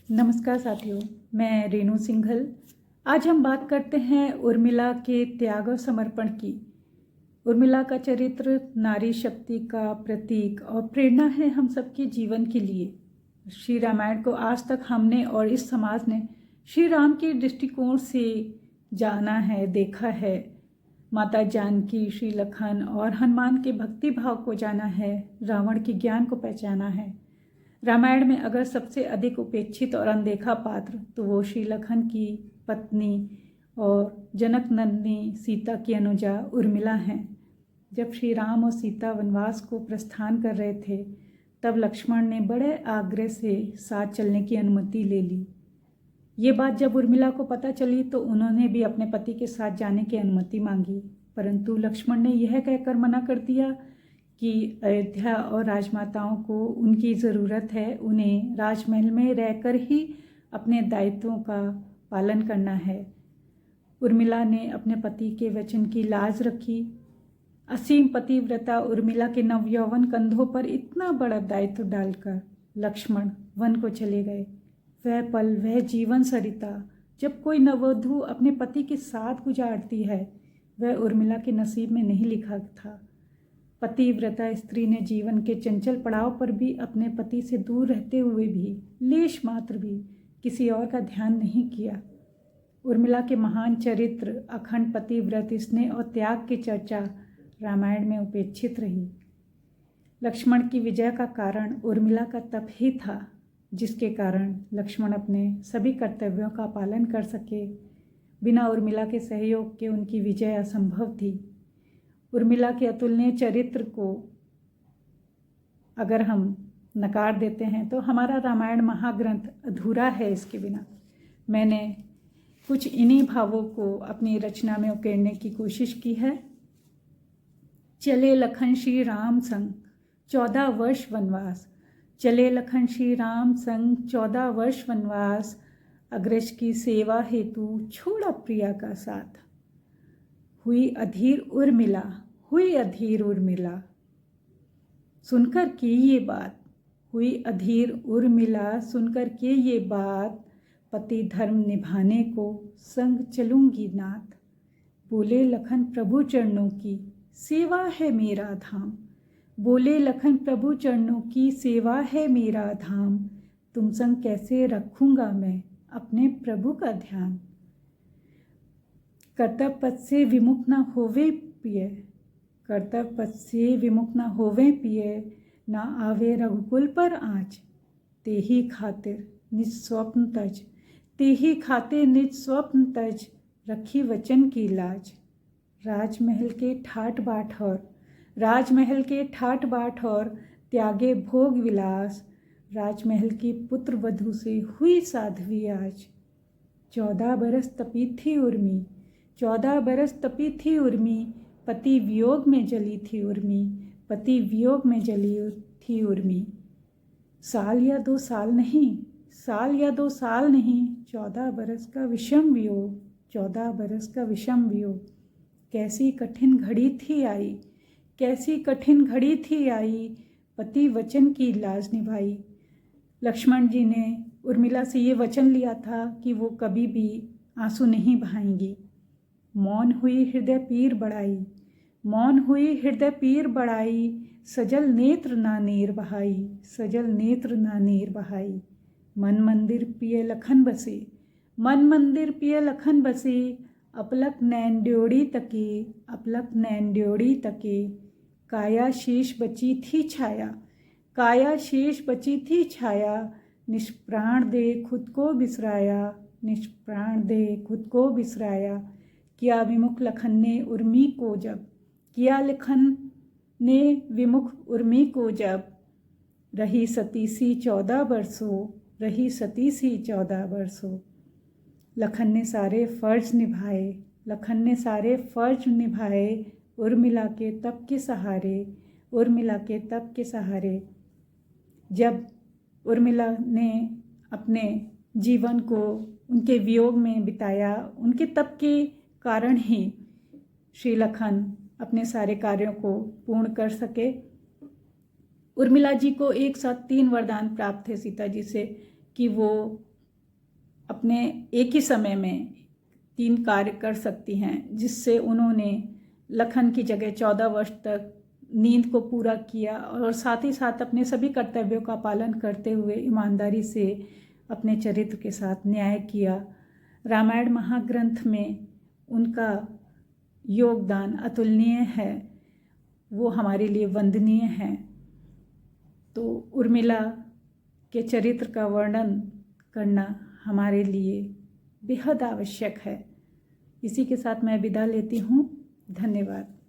नमस्कार साथियों, मैं रेणु सिंघल। आज हम बात करते हैं उर्मिला के त्याग और समर्पण की। उर्मिला का चरित्र नारी शक्ति का प्रतीक और प्रेरणा है हम सबके जीवन के लिए। श्री रामायण को आज तक हमने और इस समाज ने श्री राम के दृष्टिकोण से जाना है, देखा है। माता जानकी, श्री लखन और हनुमान के भक्ति भाव को जाना है, रावण के ज्ञान को पहचाना है। रामायण में अगर सबसे अधिक उपेक्षित और अनदेखा पात्र तो वो श्री लखन की पत्नी और जनक नंदिनी सीता की अनुजा उर्मिला हैं। जब श्री राम और सीता वनवास को प्रस्थान कर रहे थे तब लक्ष्मण ने बड़े आग्रह से साथ चलने की अनुमति ले ली। ये बात जब उर्मिला को पता चली तो उन्होंने भी अपने पति के साथ जाने की अनुमति मांगी, परंतु लक्ष्मण ने यह कहकर मना कर दिया कि अयोध्या और राजमाताओं को उनकी ज़रूरत है, उन्हें राजमहल में रहकर ही अपने दायित्वों का पालन करना है। उर्मिला ने अपने पति के वचन की लाज रखी। असीम पतिव्रता उर्मिला के नवयौवन कंधों पर इतना बड़ा दायित्व डालकर लक्ष्मण वन को चले गए। वह पल, वह जीवन सरिता जब कोई नववधू अपने पति के साथ गुजारती है, वह उर्मिला के नसीब में नहीं लिखा था। पतिव्रता स्त्री ने जीवन के चंचल पड़ाव पर भी अपने पति से दूर रहते हुए भी लेश मात्र भी किसी और का ध्यान नहीं किया। उर्मिला के महान चरित्र, अखंड पतिव्रत स्नेह और त्याग की चर्चा रामायण में उपेक्षित रही। लक्ष्मण की विजय का कारण उर्मिला का तप ही था, जिसके कारण लक्ष्मण अपने सभी कर्तव्यों का पालन कर सके। बिना उर्मिला के सहयोग के उनकी विजय असंभव थी। उर्मिला के अतुलनीय चरित्र को अगर हम नकार देते हैं तो हमारा रामायण महाग्रंथ अधूरा है इसके बिना। मैंने कुछ इन्हीं भावों को अपनी रचना में उकेरने की कोशिश की है। चले लखन श्री राम संग 14 वर्ष वनवास, चले लखन श्री राम संग 14 वर्ष वनवास, अग्रज की सेवा हेतु छोड़ा प्रिया का साथ। हुई अधीर उर्मिला, हुई अधीर उर्मिला, सुनकर के ये बात, हुई अधीर उर्मिला, सुनकर के ये बात, पति धर्म निभाने को संग चलूंगी नाथ। बोले लखन प्रभु चरणों की सेवा है मेरा धाम, बोले लखन प्रभु चरणों की सेवा है मेरा धाम, तुम संग कैसे रखूंगा मैं अपने प्रभु का ध्यान। कर्तव्य पथ से विमुख न होवे पिय, कर्तव्य पथ से विमुख न होवे पिय, ना आवे रघुकुल पर आँच, तेही खातिर निज स्वप्न तज, तेही खातिर निज स्वप्न तज, रखी वचन की लाज। राजमहल के ठाट बाट और, राजमहल के ठाट बाट और, त्यागे भोग विलास, राजमहल की पुत्र वधू से हुई साध्वी आज। 14 बरस तपी थी उर्मी, 14 बरस तपी थी उर्मी, पति वियोग में जली थी उर्मी, पति वियोग में जली थी उर्मी। साल या 2 साल नहीं, साल या 2 साल नहीं, 14 बरस का विषम वियोग, 14 बरस का विषम वियोग। कैसी कठिन घड़ी थी आई, कैसी कठिन घड़ी थी आई, पति वचन की लाज निभाई। लक्ष्मण जी ने उर्मिला से ये वचन लिया था कि वो कभी भी आंसू नहीं बहाएंगी। मौन हुई हृदय पीर बढ़ाई, मौन हुई हृदय पीर बढ़ाई, सजल नेत्र ना नीर बहाई, सजल नेत्र ना नीर बहाई। मन मंदिर पिय लखन बसे, मन मंदिर पिय लखन बसे, अपलक नैन ड्योड़ी तके, अपलक नैन ड्योड़ी तके। काया शेष बची थी छाया, काया शेष बची थी छाया, निष्प्राण दे खुद को बिसराया, निष्प्राण दे खुद को बिसराया। किया विमुख लखन ने उर्मी को जब, किया लखन ने विमुख उर्मी को जब, रही सती सी 14 वर्षों, रही सती सी 14 वर्षों। लखन ने सारे फर्ज निभाए, लखन ने सारे फर्ज निभाए, उर्मिला के तप के सहारे, उर्मिला के तप के सहारे। जब उर्मिला ने अपने जीवन को उनके वियोग में बिताया, उनके तप के कारण ही श्री लखन अपने सारे कार्यों को पूर्ण कर सके। उर्मिला जी को एक साथ 3 वरदान प्राप्त थे सीता जी से कि वो अपने एक ही समय में 3 कार्य कर सकती हैं, जिससे उन्होंने लखन की जगह 14 वर्ष तक नींद को पूरा किया और साथ ही साथ अपने सभी कर्तव्यों का पालन करते हुए ईमानदारी से अपने चरित्र के साथ न्याय किया। रामायण महाग्रंथ में उनका योगदान अतुलनीय है, वो हमारे लिए वंदनीय है। तो उर्मिला के चरित्र का वर्णन करना हमारे लिए बेहद आवश्यक है। इसी के साथ मैं विदा लेती हूँ। धन्यवाद।